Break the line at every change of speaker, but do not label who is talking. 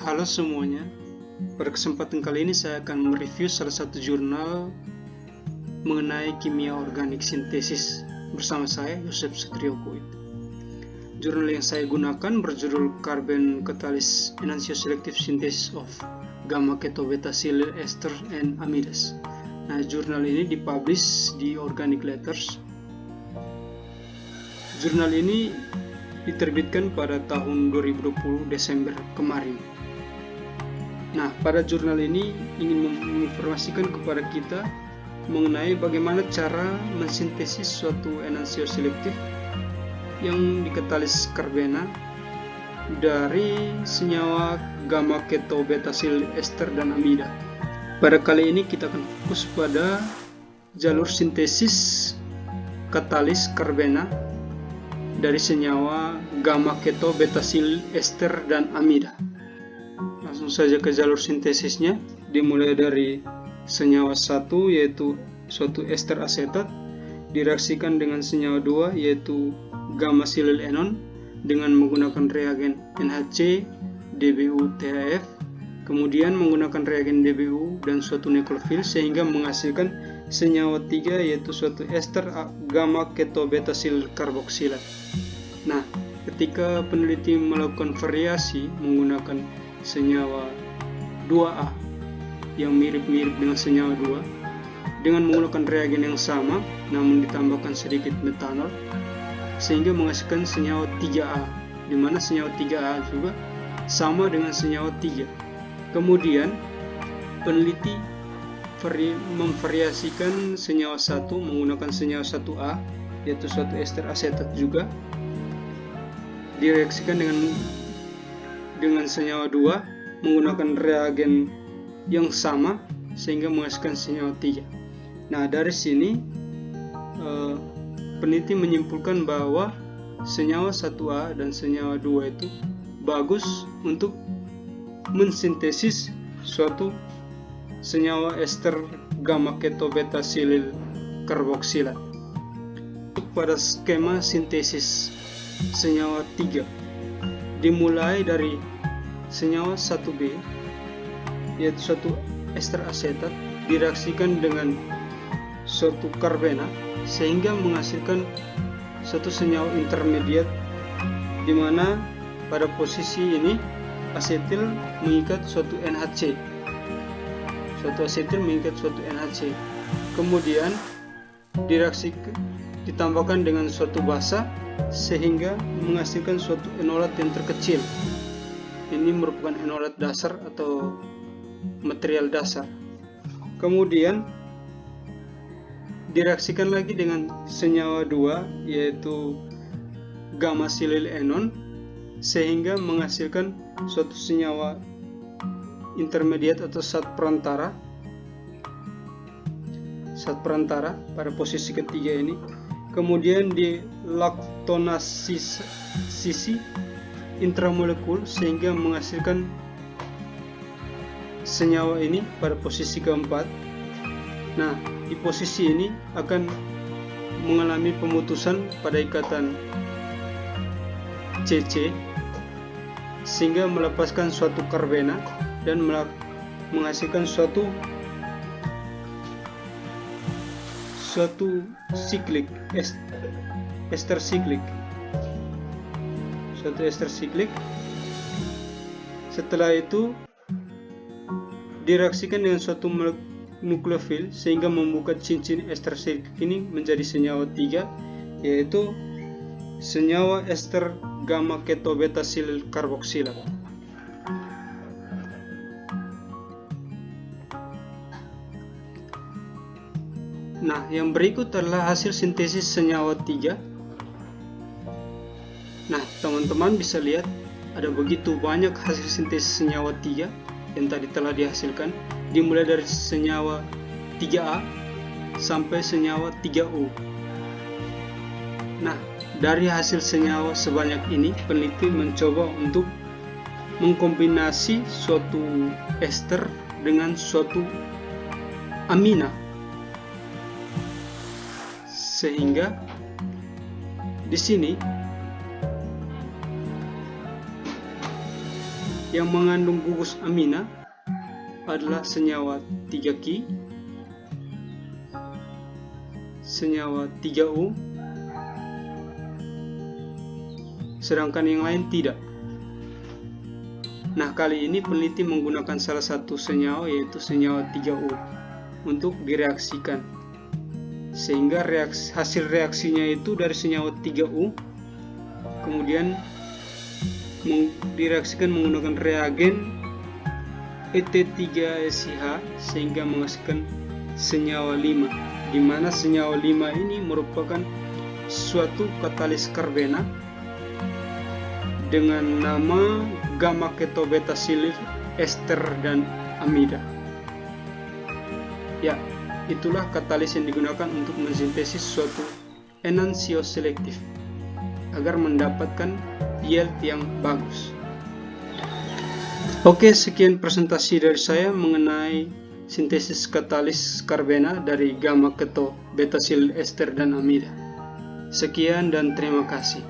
Halo semuanya, pada kesempatan kali ini saya akan mereview salah satu jurnal mengenai kimia organik sintesis bersama saya, Yosef Sutrio Kuit. Jurnal yang saya gunakan berjudul Carbon Catalyst Enantioselective Synthesis of Gamma Keto-Beta-Silyl Ester and Amides. Nah, jurnal ini dipublish di Organic Letters. Jurnal ini diterbitkan pada tahun 2020 Desember kemarin. Nah, pada jurnal ini ingin menginformasikan kepada kita mengenai bagaimana cara mensintesis suatu enantioselektif yang dikatalis karbena dari senyawa gamma keto betasil ester dan amida. Pada kali ini kita akan fokus pada jalur sintesis katalis karbena dari senyawa gamma keto betasil ester dan amida. Langsung saja ke jalur sintesisnya, dimulai dari senyawa 1 yaitu suatu ester asetat direaksikan dengan senyawa 2 yaitu gamma silyl enon dengan menggunakan reagen NHC, DBU, THF, kemudian menggunakan reagen DBU dan suatu nucleophile sehingga menghasilkan senyawa 3 yaitu suatu ester gamma keto betasil karboksilat. Nah, ketika peneliti melakukan variasi menggunakan senyawa 2A yang mirip-mirip dengan senyawa 2 dengan menggunakan reagen yang sama namun ditambahkan sedikit metanol sehingga menghasilkan senyawa 3A, di mana senyawa 3A juga sama dengan senyawa 3. Kemudian peneliti memvariasikan senyawa 1 menggunakan senyawa 1A yaitu suatu ester asetat juga direaksikan dengan senyawa 2 menggunakan reagen yang sama sehingga menghasilkan senyawa 3. Nah, dari sini peneliti menyimpulkan bahwa senyawa 1A dan senyawa 2 itu bagus untuk mensintesis suatu senyawa ester gamma keto beta-silyl karboksilat. Pada skema sintesis senyawa 3 dimulai dari senyawa 1B yaitu suatu ester asetat direaksikan dengan suatu karbena sehingga menghasilkan suatu senyawa intermediate di mana pada posisi ini asetil mengikat suatu NHC. Suatu asetil mengikat suatu NHC. Kemudian direaksikan ditambahkan dengan suatu basa sehingga menghasilkan suatu enolat yang terkecil. Ini merupakan enolat dasar atau material dasar. Kemudian direaksikan lagi dengan senyawa 2 yaitu gamma silyl enon sehingga menghasilkan suatu senyawa intermediate atau zat perantara pada posisi ketiga ini. Kemudian di laktonasisi intramolekul sehingga menghasilkan senyawa ini pada posisi keempat. Nah, di posisi ini akan mengalami pemutusan pada ikatan CC sehingga melepaskan suatu karbena dan menghasilkan suatu siklik ester siklik. Suatu ester siklik. Setelah itu direaksikan dengan suatu nukleofil sehingga membuka cincin ester siklik ini menjadi senyawa 3 yaitu senyawa ester gamma keto beta-silyl karboksilat. Nah, yang berikut adalah hasil sintesis senyawa 3. Nah, teman-teman bisa lihat ada begitu banyak hasil sintesis senyawa 3 yang tadi telah dihasilkan, dimulai dari senyawa 3A sampai senyawa 3U. Nah, dari hasil senyawa sebanyak ini, peneliti mencoba untuk mengkombinasi suatu ester dengan suatu amina sehingga di sini yang mengandung gugus amina adalah senyawa 3Ki, senyawa 3U, sedangkan yang lain tidak. Nah, kali ini peneliti menggunakan salah satu senyawa, yaitu senyawa 3U untuk direaksikan, sehingga hasil reaksinya itu dari senyawa 3U kemudian direaksikan menggunakan reagen Et3SiH sehingga menghasilkan senyawa 5, di mana senyawa 5 ini merupakan suatu katalis karbena dengan nama gamma ketobetasil ester dan amida. Ya, itulah katalis yang digunakan untuk mensintesis suatu enantioselektif agar mendapatkan yield yang bagus. Oke, sekian presentasi dari saya mengenai sintesis katalis karbena dari gamma ketobetasil ester dan amida. Sekian dan terima kasih.